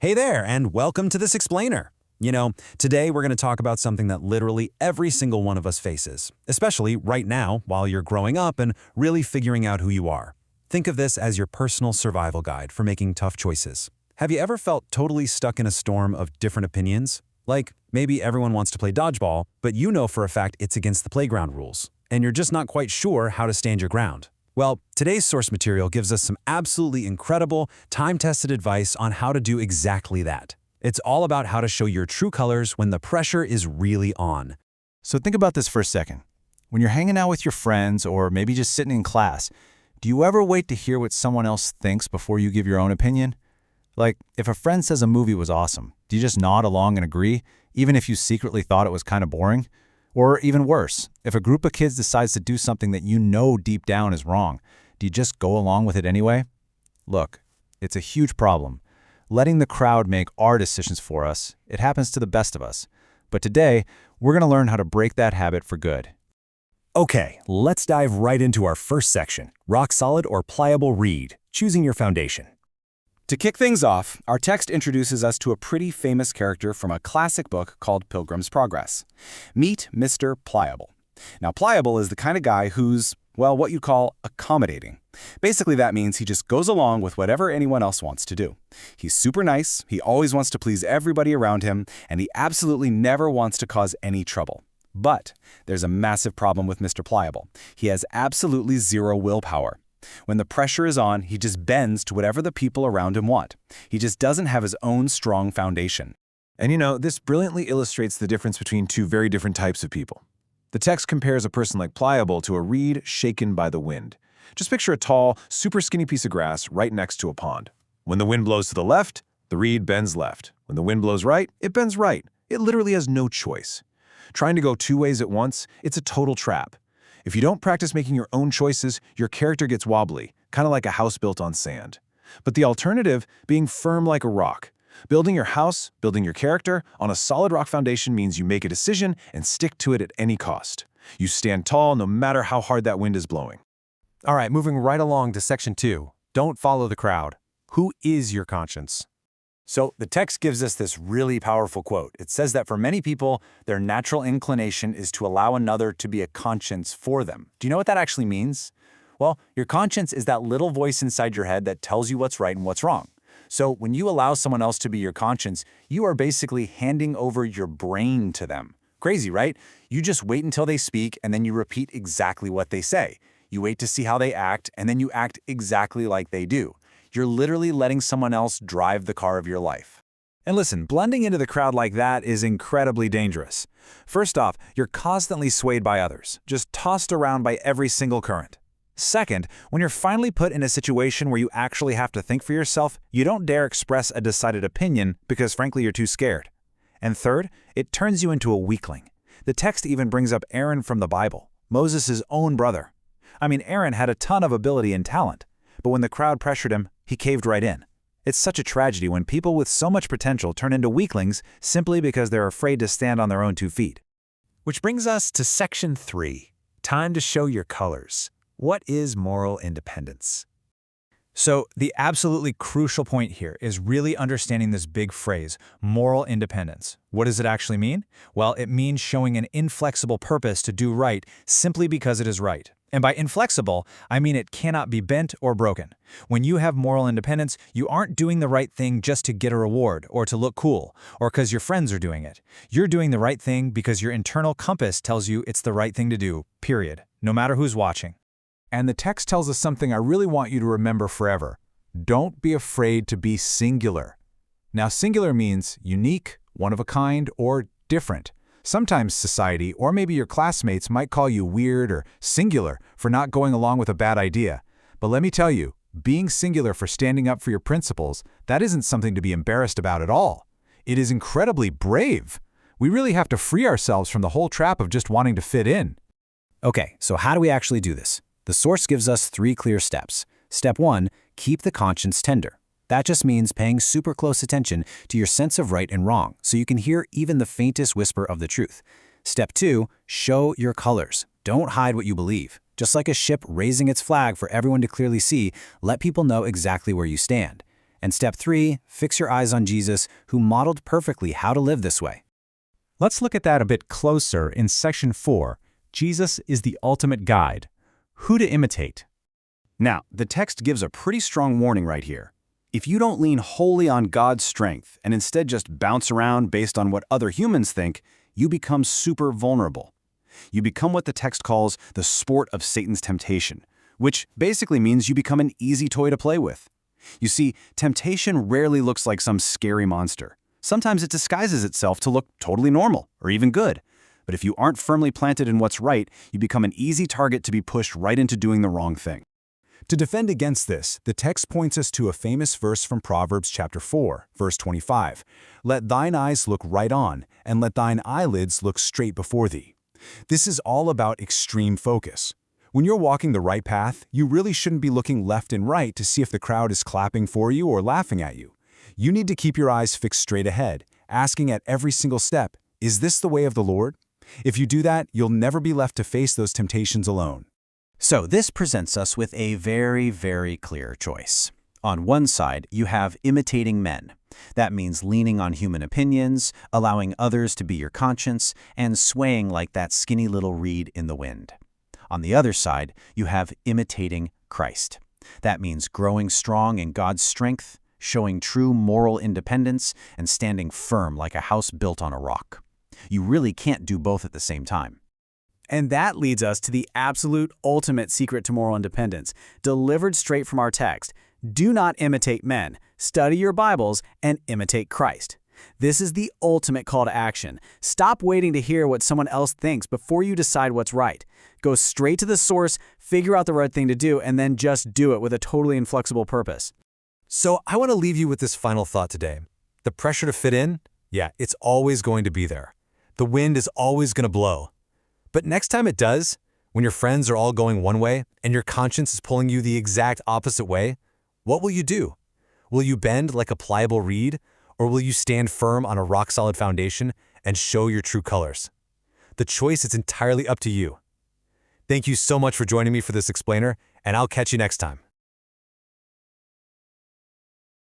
Hey there, and welcome to this explainer. Today we're going to talk about something that literally every single one of us faces, especially right now while you're growing up and really figuring out who you are. Think of this as your personal survival guide for making tough choices. Have you ever felt totally stuck in a storm of different opinions? Like, maybe everyone wants to play dodgeball, but you know for a fact it's against the playground rules, and you're just not quite sure how to stand your ground. Well, today's source material gives us some absolutely incredible, time-tested advice on how to do exactly that. It's all about how to show your true colors when the pressure is really on. So think about this for a second. When you're hanging out with your friends or maybe just sitting in class, do you ever wait to hear what someone else thinks before you give your own opinion? Like, if a friend says a movie was awesome, do you just nod along and agree, even if you secretly thought it was kind of boring? Or even worse, if a group of kids decides to do something that you know deep down is wrong, do you just go along with it anyway? Look, it's a huge problem. Letting the crowd make our decisions for us, it happens to the best of us. But today, we're going to learn how to break that habit for good. Okay, let's dive right into our first section, rock solid or pliable reed, choosing your foundation. To kick things off, our text introduces us to a pretty famous character from a classic book called Pilgrim's Progress. Meet Mr. Pliable. Now, pliable is the kind of guy who's, well, what you'd call accommodating. Basically, that means he just goes along with whatever anyone else wants to do. He's super nice, he always wants to please everybody around him, and he absolutely never wants to cause any trouble. But there's a massive problem with Mr. Pliable. He has absolutely zero willpower. When the pressure is on, he just bends to whatever the people around him want. He just doesn't have his own strong foundation. And this brilliantly illustrates the difference between two very different types of people. The text compares a person like Pliable to a reed shaken by the wind. Just picture a tall, super skinny piece of grass right next to a pond. When the wind blows to the left, the reed bends left. When the wind blows right, it bends right. It literally has no choice. Trying to go two ways at once, it's a total trap. If you don't practice making your own choices, your character gets wobbly, kind of like a house built on sand. But the alternative, being firm like a rock. Building your house, building your character, on a solid rock foundation means you make a decision and stick to it at any cost. You stand tall no matter how hard that wind is blowing. All right, moving right along to section 2. Don't follow the crowd. Who is your conscience? So the text gives us this really powerful quote. It says that for many people, their natural inclination is to allow another to be a conscience for them. Do you know what that actually means? Well, your conscience is that little voice inside your head that tells you what's right and what's wrong. So when you allow someone else to be your conscience, you are basically handing over your brain to them. Crazy, right? You just wait until they speak and then you repeat exactly what they say. You wait to see how they act and then you act exactly like they do. You're literally letting someone else drive the car of your life. And listen, blending into the crowd like that is incredibly dangerous. First off, you're constantly swayed by others, just tossed around by every single current. Second, when you're finally put in a situation where you actually have to think for yourself, you don't dare express a decided opinion because frankly you're too scared. And third, it turns you into a weakling. The text even brings up Aaron from the Bible, Moses' own brother. I mean, Aaron had a ton of ability and talent, but when the crowd pressured him, he caved right in. It's such a tragedy when people with so much potential turn into weaklings simply because they're afraid to stand on their own 2 feet. Which brings us to section 3, time to show your colors. What is moral independence? So the absolutely crucial point here is really understanding this big phrase, moral independence. What does it actually mean? Well, it means showing an inflexible purpose to do right simply because it is right. And by inflexible, I mean it cannot be bent or broken. When you have moral independence, you aren't doing the right thing just to get a reward or to look cool or because your friends are doing it. You're doing the right thing because your internal compass tells you it's the right thing to do, period, no matter who's watching. And the text tells us something I really want you to remember forever. Don't be afraid to be singular. Now, singular means unique, one of a kind, or different. Sometimes society, or maybe your classmates, might call you weird or singular for not going along with a bad idea. But let me tell you, being singular for standing up for your principles, that isn't something to be embarrassed about at all. It is incredibly brave. We really have to free ourselves from the whole trap of just wanting to fit in. Okay, so how do we actually do this? The source gives us 3 clear steps. Step 1, keep the conscience tender. That just means paying super close attention to your sense of right and wrong so you can hear even the faintest whisper of the truth. Step 2, show your colors. Don't hide what you believe. Just like a ship raising its flag for everyone to clearly see, let people know exactly where you stand. And step 3, fix your eyes on Jesus, who modeled perfectly how to live this way. Let's look at that a bit closer in Section 4. Jesus is the ultimate guide. Who to imitate. Now, the text gives a pretty strong warning right here. If you don't lean wholly on God's strength and instead just bounce around based on what other humans think, you become super vulnerable. You become what the text calls the sport of Satan's temptation, which basically means you become an easy toy to play with. You see, temptation rarely looks like some scary monster. Sometimes it disguises itself to look totally normal or even good. But if you aren't firmly planted in what's right, you become an easy target to be pushed right into doing the wrong thing. To defend against this, the text points us to a famous verse from Proverbs chapter 4, verse 25. Let thine eyes look right on, and let thine eyelids look straight before thee. This is all about extreme focus. When you're walking the right path, you really shouldn't be looking left and right to see if the crowd is clapping for you or laughing at you. You need to keep your eyes fixed straight ahead, asking at every single step, is this the way of the Lord? If you do that, you'll never be left to face those temptations alone. So this presents us with a very, very clear choice. On one side, you have imitating men. That means leaning on human opinions, allowing others to be your conscience, and swaying like that skinny little reed in the wind. On the other side, you have imitating Christ. That means growing strong in God's strength, showing true moral independence, and standing firm like a house built on a rock. You really can't do both at the same time. And that leads us to the absolute ultimate secret to moral independence, delivered straight from our text. Do not imitate men. Study your Bibles and imitate Christ. This is the ultimate call to action. Stop waiting to hear what someone else thinks before you decide what's right. Go straight to the source, figure out the right thing to do, and then just do it with a totally inflexible purpose. So I want to leave you with this final thought today. The pressure to fit in? Yeah, it's always going to be there. The wind is always going to blow. But next time it does, when your friends are all going one way and your conscience is pulling you the exact opposite way, what will you do? Will you bend like a pliable reed, or will you stand firm on a rock-solid foundation and show your true colors? The choice is entirely up to you. Thank you so much for joining me for this explainer, and I'll catch you next time.